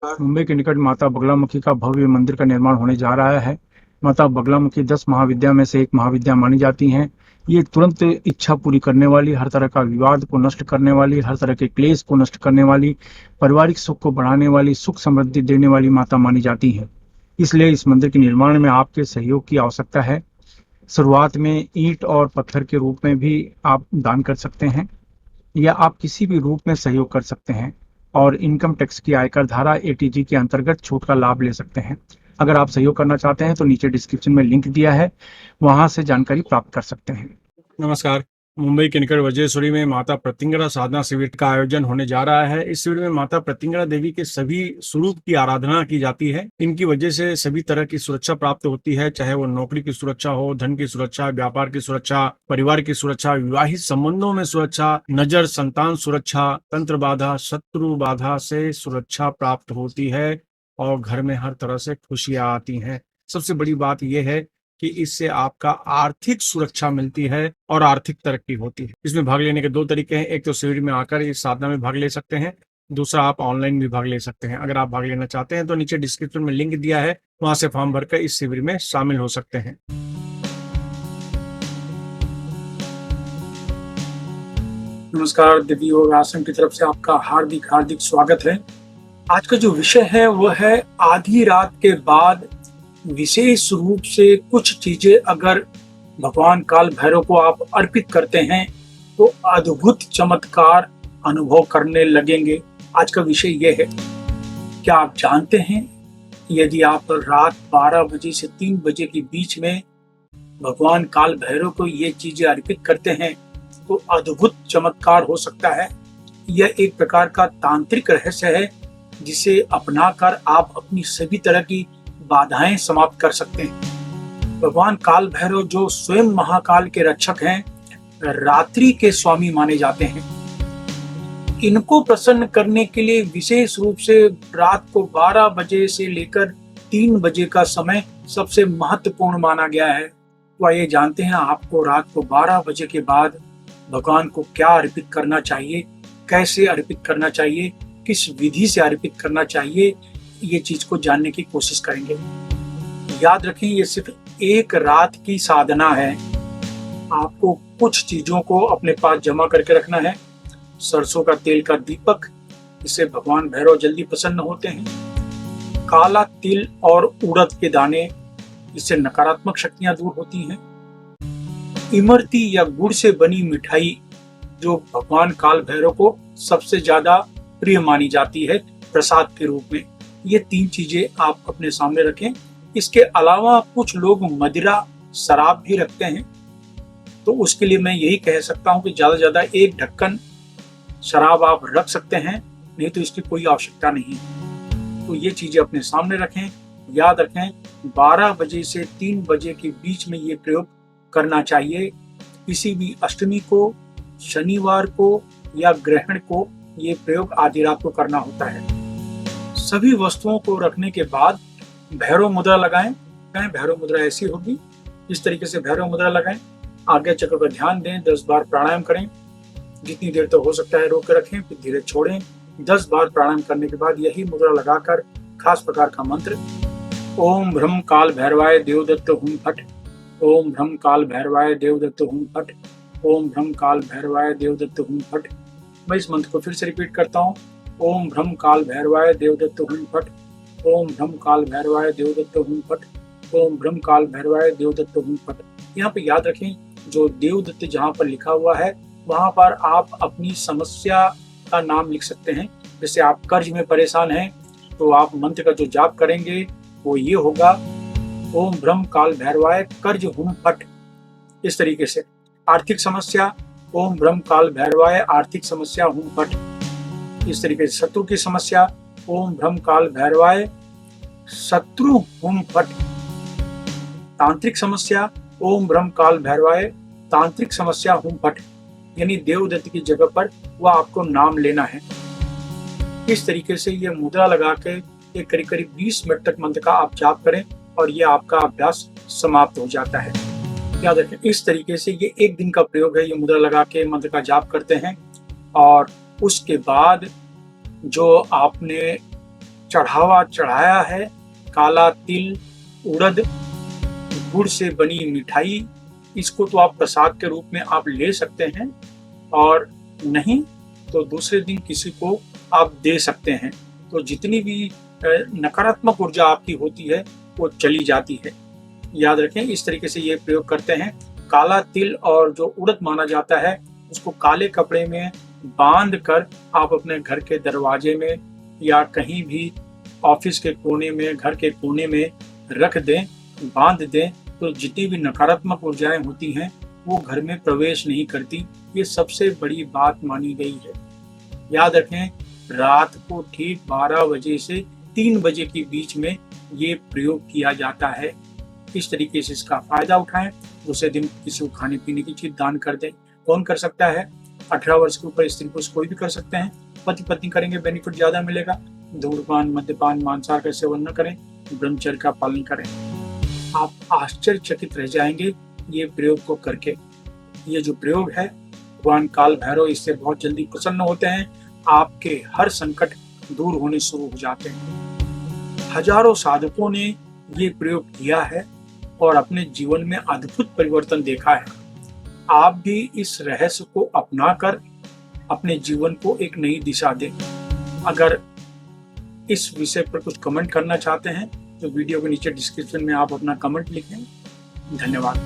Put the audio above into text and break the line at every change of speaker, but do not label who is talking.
मुंबई के निकट माता बगलामुखी का भव्य मंदिर का निर्माण होने जा रहा है। माता बगलामुखी 10 महाविद्या में से एक महाविद्या मानी जाती हैं। ये तुरंत इच्छा पूरी करने वाली, हर तरह का विवाद को नष्ट करने वाली, हर तरह के क्लेश को नष्ट करने वाली, पारिवारिक सुख को बढ़ाने वाली, सुख समृद्धि देने वाली माता मानी जाती हैं। इसलिए इस मंदिर के निर्माण में आपके सहयोग की आवश्यकता है। शुरुआत में ईंट और पत्थर के रूप में भी आप दान कर सकते हैं, या आप किसी भी रूप में सहयोग कर सकते हैं और इनकम टैक्स की आयकर धारा एटीजी के अंतर्गत छूट का लाभ ले सकते हैं। अगर आप सहयोग करना चाहते हैं तो नीचे डिस्क्रिप्शन में लिंक दिया है, वहां से जानकारी प्राप्त कर सकते हैं।
नमस्कार। मुंबई के निकट वज्रेश्वरी में माता प्रत्यंगरा साधना शिविर का आयोजन होने जा रहा है। इस शिविर में माता प्रत्यंगरा देवी के सभी स्वरूप की आराधना की जाती है। इनकी वजह से सभी तरह की सुरक्षा प्राप्त होती है, चाहे वो नौकरी की सुरक्षा हो, धन की सुरक्षा, व्यापार की सुरक्षा, परिवार की सुरक्षा, विवाहित संबंधों में सुरक्षा, नजर, संतान सुरक्षा, तंत्र बाधा, शत्रु बाधा से सुरक्षा प्राप्त होती है और घर में हर तरह से खुशियां आती हैं। सबसे बड़ी बात यह है कि इससे आपका आर्थिक सुरक्षा मिलती है और आर्थिक तरक्की होती है। इसमें भाग लेने के दो तरीके हैं। एक तो शिविर में आकर इस साधना में भाग ले सकते हैं, दूसरा आप ऑनलाइन भी भाग ले सकते हैं। अगर आप भाग लेना चाहते हैं तो नीचे डिस्क्रिप्शन में लिंक दिया है, वहां से फॉर्म भरकर इस शिविर में शामिल हो सकते हैं।
नमस्कार, दिव्य योग आश्रम की तरफ से आपका हार्दिक हार्दिक स्वागत है। आज का जो विषय है वो है आधी रात के बाद विशेष रूप से कुछ चीजें अगर भगवान काल भैरव को आप अर्पित करते हैं तो अद्भुत चमत्कार अनुभव करने लगेंगे। आज का विषय ये है, क्या आप जानते हैं यदि आप रात 12 बजे से 3 बजे के बीच में भगवान काल भैरव को ये चीजें अर्पित करते हैं तो अद्भुत चमत्कार हो सकता है। यह एक प्रकार का तांत्रिक रहस्य है जिसे अपनाकर आप अपनी सभी तरह की बाधाएं समाप्त कर सकते हैं। भगवान काल भैरव जो स्वयं महाकाल के रक्षक हैं, रात्रि के स्वामी माने जाते हैं। इनको प्रसन्न करने के लिए विशेष रूप से रात को 12 बजे से लेकर 3 बजे का समय सबसे महत्वपूर्ण माना गया है। तो आइए जानते हैं आपको रात को 12 बजे के बाद भगवान को क्या अर्पित करना चाहिए, कैसे अर्पित करना चाहिए, किस विधि से अर्पित करना चाहिए, ये चीज को जानने की कोशिश करेंगे। याद रखें, ये सिर्फ एक रात की साधना है। आपको कुछ चीजों को अपने पास जमा करके रखना है। सरसों का तेल का दीपक, इससे भगवान भैरव जल्दी प्रसन्न होते हैं। काला तिल और उड़द के दाने, इससे नकारात्मक शक्तियां दूर होती हैं। इमरती या गुड़ से बनी मिठाई, जो भगवान काल भैरव को सबसे ज्यादा प्रिय मानी जाती है प्रसाद के रूप में, ये 3 चीजें आप अपने सामने रखें। इसके अलावा कुछ लोग मदिरा, शराब भी रखते हैं, तो उसके लिए मैं यही कह सकता हूँ कि ज्यादा से ज्यादा 1 ढक्कन शराब आप रख सकते हैं, नहीं तो इसकी कोई आवश्यकता नहीं है। तो ये चीजें अपने सामने रखें। याद रखें, 12 बजे से 3 बजे के बीच में ये प्रयोग करना चाहिए। किसी भी अष्टमी को, शनिवार को या ग्रहण को ये प्रयोग आधी रात को करना होता है। सभी वस्तुओं को रखने के बाद भैरव मुद्रा लगाएं। भैरव मुद्रा ऐसी होगी, इस तरीके से भैरव मुद्रा लगाएं। आज्ञा चक्र पर ध्यान दें, 10 बार प्राणायाम करें। जितनी देर तक हो सकता है रोक कर रखें, फिर धीरे छोड़ें। 10 बार प्राणायाम करने के बाद यही मुद्रा लगाकर खास प्रकार का मंत्र, ओम भ्रम काल भैरवाय देवदत्त हुम फट, ओम भ्रम काल भैरवाय देवदत्त हुम फट, ओम भ्रम काल भैरवाय देवदत्त हुम फट। मैं इस मंत्र को फिर से रिपीट करता हूँ, ओम भ्रम काल भैरवाय देवदत्त हुम फट, ओम भ्रम काल भैरवाय देवदत्त हुम फट, ओम भ्रम काल भैरवाय देवदत्त हुम फट। यहाँ पे याद रखें, जो देवदत्त जहाँ पर लिखा हुआ है वहां पर आप अपनी समस्या का नाम लिख सकते हैं। जैसे आप कर्ज में परेशान हैं तो आप मंत्र का जो जाप करेंगे वो ये होगा, ओम भ्रम काल भैरवाय कर्ज हुम फट। इस तरीके से आर्थिक समस्या, ओम भ्रम काल भैरवाय आर्थिक समस्या हुम फट। इस तरीके से शत्रु की समस्या, ओम भ्रम काल भैरवाय शत्रु हुम फट। तांत्रिक समस्या, ओम भ्रम काल भैरवाय तांत्रिक समस्या हुम फट। यानी देवदत्त की जगह पर वह आपको नाम लेना है। इस तरीके से ये मुद्रा लगा के एक करीब करीब 20 मिनट तक मंत्र का आप जाप करें और ये आपका अभ्यास समाप्त हो जाता है। याद रखें, इस तरीके से ये 1 दिन का प्रयोग है। ये मुद्रा लगा के मंत्र का जाप करते हैं और उसके बाद जो आपने चढ़ावा चढ़ाया है काला तिल, उड़द, गुड़ से बनी मिठाई। इसको तो आप प्रसाद के रूप में आप ले सकते हैं, और नहीं तो दूसरे दिन किसी को आप दे सकते हैं। तो जितनी भी नकारात्मक ऊर्जा आपकी होती है वो चली जाती है। याद रखें, इस तरीके से ये प्रयोग करते हैं। काला तिल और जो उड़द माना जाता है उसको काले कपड़े में बांध कर आप अपने घर के दरवाजे में या कहीं भी ऑफिस के कोने में, घर के कोने में रख दें, बांध दें, तो जितनी भी नकारात्मक ऊर्जाएं होती हैं वो घर में प्रवेश नहीं करती। ये सबसे बड़ी बात मानी गई है। याद रखें, रात को ठीक 12 बजे से 3 बजे के बीच में ये प्रयोग किया जाता है। इस तरीके से इसका फायदा उठाएं। दूसरे दिन किसी को खाने पीने की चीज दान कर दें। कौन कर सकता है? 18 वर्ष के ऊपर स्त्री पुरुष कोई भी कर सकते हैं। पति पत्नी करेंगे, बेनिफिट ज्यादा मिलेगा। धूम्रपान, मद्यपान, मांसाहार का सेवन न करें, ब्रह्मचर्य का पालन करें। आप आश्चर्यचकित रह जाएंगे ये प्रयोग को करके। ये जो प्रयोग है, भगवान काल भैरव इससे बहुत जल्दी प्रसन्न होते हैं। आपके हर संकट दूर होने शुरू हो जाते हैं। हजारों साधकों ने ये प्रयोग किया है और अपने जीवन में अद्भुत परिवर्तन देखा है। आप भी इस रहस्य को अपनाकर अपने जीवन को एक नई दिशा दें। अगर इस विषय पर कुछ कमेंट करना चाहते हैं तो वीडियो के नीचे डिस्क्रिप्शन में आप अपना कमेंट लिखें। धन्यवाद।